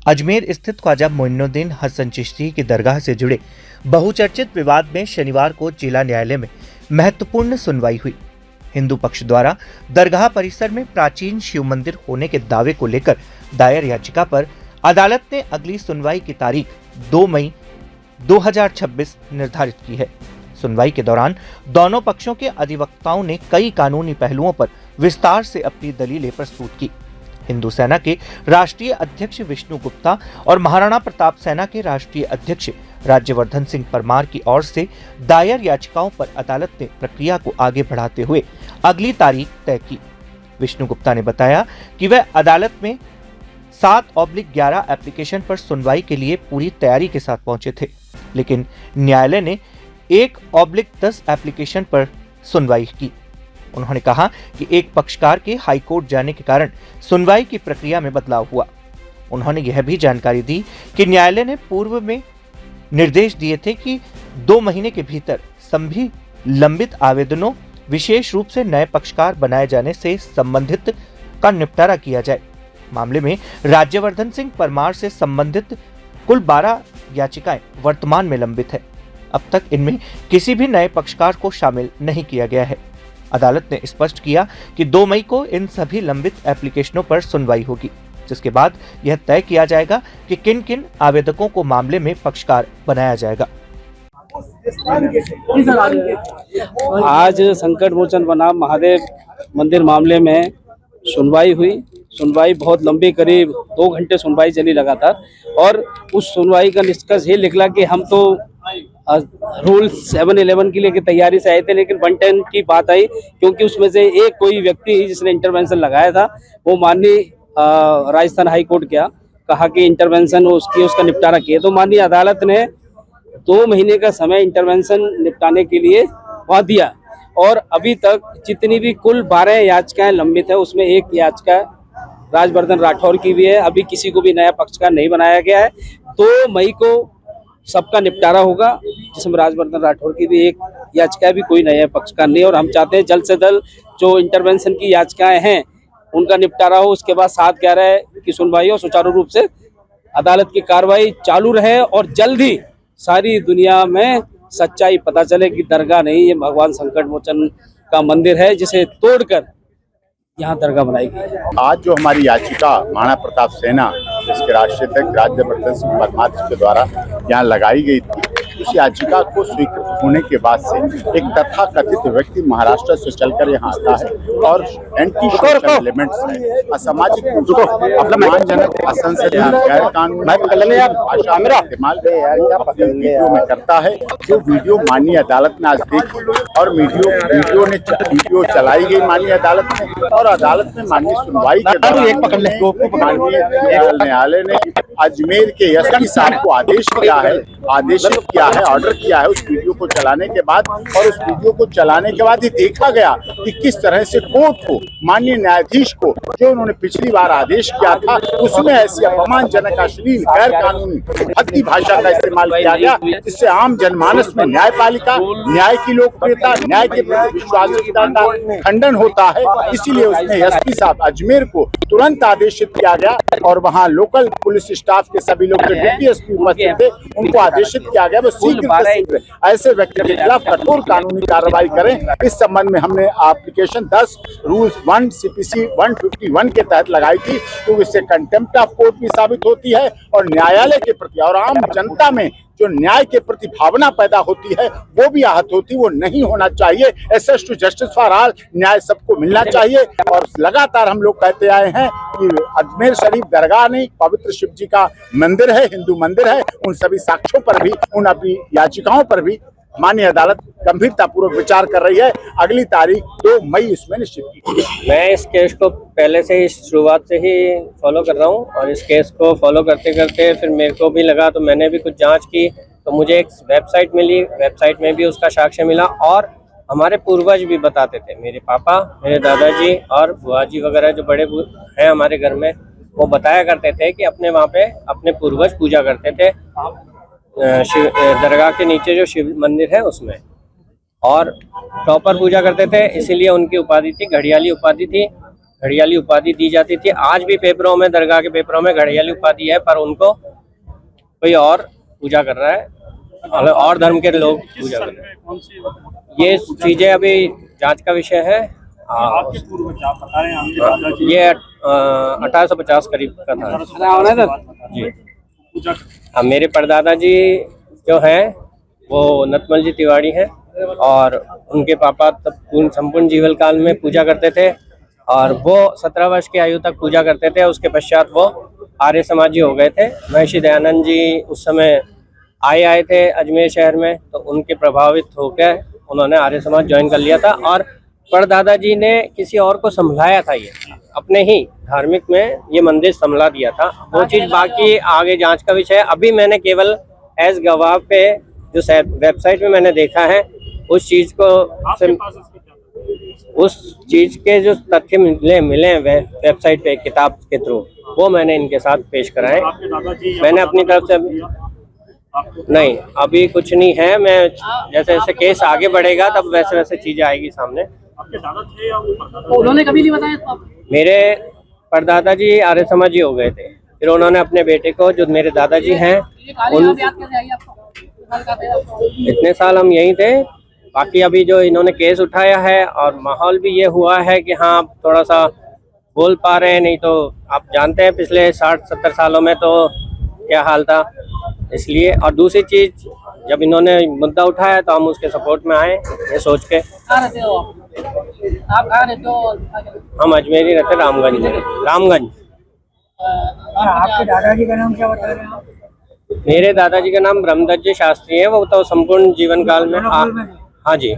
अजमेर स्थित ख्वाजा मोइनुद्दीन हसन चिश्ती की दरगाह से जुड़े बहुचर्चित विवाद में शनिवार को जिला न्यायालय में महत्वपूर्ण सुनवाई हुई। हिंदू पक्ष द्वारा दरगाह परिसर में प्राचीन शिव मंदिर होने के दावे को लेकर दायर याचिका पर अदालत ने अगली सुनवाई की तारीख 2 मई 2026 निर्धारित की है। सुनवाई के दौरान दोनों पक्षों के अधिवक्ताओं ने कई कानूनी पहलुओं पर विस्तार से अपनी दलीलें प्रस्तुत की। हिंदू सेना के राष्ट्रीय अध्यक्ष विष्णु गुप्ता और महाराणा प्रताप सेना के राष्ट्रीय अध्यक्ष राज्यवर्धन सिंह परमार की ओर से दायर याचिकाओं पर अदालत ने प्रक्रिया को आगे बढ़ाते हुए अगली तारीख तय की। विष्णु गुप्ता ने बताया कि वह अदालत में 7/11 एप्लीकेशन पर सुनवाई के लिए पूरी तैयारी के साथ पहुंचे थे, लेकिन न्यायालय ने 1/10 एप्लीकेशन पर सुनवाई की। उन्होंने कहा कि एक पक्षकार के हाईकोर्ट जाने के कारण सुनवाई की प्रक्रिया में बदलाव हुआ। उन्होंने यह भी जानकारी दी कि न्यायालय ने पूर्व में निर्देश दिए थे कि 2 महीने के भीतर सभी लंबित आवेदनों, विशेष रूप से नए पक्षकार बनाए जाने से संबंधित का निपटारा किया जाए। मामले में राज्यवर्धन सिंह परमार से संबंधित कुल 12 याचिकाएं वर्तमान में लंबित है। अब तक इनमें किसी भी नए पक्षकार को शामिल नहीं किया गया है। अदालत ने स्पष्ट किया कि 2 मई को इन सभी लंबित एप्लीकेशनों पर सुनवाई होगी, जिसके बाद यह तय किया जाएगा कि किन किन आवेदकों को मामले में पक्षकार बनाया जाएगा। आज संकट मोचन बनाम महादेव मंदिर मामले में सुनवाई हुई। सुनवाई बहुत लंबी, करीब 2 घंटे सुनवाई चली लगातार, और उस सुनवाई का निष्कर्ष ये निकला कि हम तो रूल 711 के लिए की तैयारी से आए थे, लेकिन 110 की बात आई, क्योंकि उसमें से एक कोई व्यक्ति जिसने इंटरवेंशन लगाया था वो माननीय राजस्थान हाई कोर्ट गया, कहा कि इंटरवेंशन उसका निपटारा किया। तो माननीय अदालत ने 2 महीने का समय इंटरवेंशन निपटाने के लिए वहाँ दिया, और अभी तक जितनी भी कुल 12 याचिकाएं लंबित है, उसमें एक याचिका राजवर्धन राठौर की भी है। अभी किसी को भी नया पक्षकार नहीं बनाया गया है। 2 मई को सबका निपटारा होगा, जिसमें राजवर्धन राठौर की भी एक याचिका भी, कोई नया पक्षकार नहीं। और हम चाहते हैं जल्द से जल्द जो इंटरवेंशन की याचिकाएं हैं उनका निपटारा हो, उसके बाद 7/11 की सुनवाई हो, सुचारू रूप से अदालत की कार्रवाई चालू रहे, और जल्द ही सारी दुनिया में सच्चाई पता चले कि दरगाह नहीं, ये भगवान संकट मोचन का मंदिर है, जिसे तोड़कर यहाँ दरगाह बनाई गई। आज जो हमारी याचिका महाराणा प्रताप सेना जिसके राष्ट्रीय अध्यक्ष राज्यवर्धन सिंह परमार के द्वारा यहाँ लगाई गई थी, उस याचिका को स्वीकृत होने के बाद से एक तथाकथित व्यक्ति महाराष्ट्र से चलकर यहाँ आता है और एंटी सोशल एलिमेंट्स है, असामाजिक अपमानजनक, असंसदीय, गैर कानूनी भाषा में इस्तेमाल वीडियो में करता है, जो वीडियो माननीय अदालत ने आज देखी, और वीडियो चलाई गई माननीय अदालत में, और अदालत में माननीय सुनवाई के दौरान माननीय न्यायालय ने अजमेर के एसपी साहब को आदेशित किया है, ऑर्डर किया है उस वीडियो को चलाने के बाद। और उस वीडियो को चलाने के बाद ही देखा गया कि किस तरह से कोर्ट को, माननीय न्यायाधीश को, जो उन्होंने पिछली बार आदेश किया था, उसमें ऐसी अपमानजनक, अश्लील, गैर कानूनी, भद्दी भाषा का इस्तेमाल किया गया, जिससे आम जनमानस में न्यायपालिका, न्याय की लोकप्रियता, न्याय के प्रति विश्वासयोग्यता का खंडन होता है। इसीलिए उसने एसपी साहब अजमेर को तुरंत आदेशित किया गया, और वहाँ लोकल पुलिस स्टाफ के सभी लोग जो डिप्टी एसपी उपस्थित थे उनको आदेशित किया गया वो शीघ्र ऐसे व्यक्ति के खिलाफ कठोर कानूनी कार्रवाई करें। इस संबंध में हमने एप्लीकेशन 10 रूल्स 1 CPC 151 के तहत लगाई थी, तो इससे कंटेम्प्ट ऑफ कोर्ट भी साबित होती है, और न्यायालय के प्रति और आम जनता में जो न्याय के प्रति भावना पैदा होती है वो भी आहत होती, वो नहीं होना चाहिए। Access to justice for all, न्याय सबको मिलना चाहिए। और लगातार हम लोग कहते आए हैं कि अजमेर शरीफ दरगाह नहीं, पवित्र शिव जी का मंदिर है, हिंदू मंदिर है। उन सभी साक्ष्यों पर भी, उन अपनी याचिकाओं पर भी माननीय अदालत गंभीरतापूर्वक विचार कर रही है। अगली तारीख 2 मई इसमें निश्चित की। मैं इस केस को पहले से ही, शुरुआत से ही फॉलो कर रहा हूं, और इस केस को फॉलो करते करते फिर मेरे को भी लगा, तो मैंने भी कुछ जांच की, तो मुझे एक वेबसाइट मिली, वेबसाइट में भी उसका साक्ष्य मिला, और हमारे पूर्वज भी बताते थे, मेरे पापा, मेरे दादाजी और बुआ जी वगैरह जो बड़े हैं हमारे घर में, वो बताया करते थे कि अपने वहाँ पे अपने पूर्वज पूजा करते थे शिव दरगाह के नीचे जो शिव मंदिर है उसमें, और प्रॉपर पूजा करते थे। इसीलिए उनकी उपाधि थी, घड़ियाली उपाधि थी। घड़ियाली उपाधि दी जाती थी। आज भी पेपरों में, दरगाह के पेपरों में घड़ियाली उपाधि है, पर उनको कोई और पूजा कर रहा है और धर्म के लोग पूजा कर रहे हैं। ये चीज़ें अभी जांच का विषय है। ये 1850 करीब का था जी। अब मेरे परदादा जी जो हैं वो नतमल जी तिवारी हैं और उनके पापा तब संपूर्ण जीवन काल में पूजा करते थे और वो 17 वर्ष की आयु तक पूजा करते थे। उसके पश्चात वो आर्य समाजी हो गए थे। महर्षि दयानंद जी उस समय आए थे अजमेर शहर में, तो उनके प्रभावित होकर उन्होंने आर्य समाज ज्वाइन कर लिया था और परदादा जी ने किसी और को संभलाया था। ये अपने ही धार्मिक में ये मंदिर संभला दिया था। वो चीज़ बाकी आगे जांच का विषय है। अभी मैंने केवल एज गवाह पे जो वेबसाइट में मैंने देखा है उस चीज़ को उस चीज़ के जो तथ्य मिले हैं वेबसाइट पे किताब के थ्रू, वो मैंने इनके साथ पेश कराए। मैंने अपनी तरफ से नहीं, अभी कुछ नहीं है। मैं जैसे जैसे केस आगे बढ़ेगा तब वैसे वैसे चीजें आएगी सामने। आपके दादा थे या वो उन्होंने कभी नहीं बताया था? मेरे परदादा जी आर्य समाजी हो गए थे, फिर उन्होंने अपने बेटे को, जो मेरे दादाजी हैं, इतने साल हम यहीं थे। बाकी अभी जो इन्होंने केस उठाया है और माहौल भी ये हुआ है कि हाँ थोड़ा सा बोल पा रहे हैं, नहीं तो आप जानते हैं पिछले 60-70 सालों में तो क्या हाल था, इसलिए। और दूसरी चीज, जब इन्होंने मुद्दा उठाया तो हम उसके सपोर्ट में आए, ये सोच के। कहाँ रहते हो आप कहाँ रहते हो? हम अजमेरी रहते, रामगंज। और आपके दादाजी का नाम क्या बता रहे हैं आप? मेरे दादाजी का नाम ब्रह्मदत्त जी शास्त्री है। वो तो संपूर्ण जीवन काल में हाँ जी।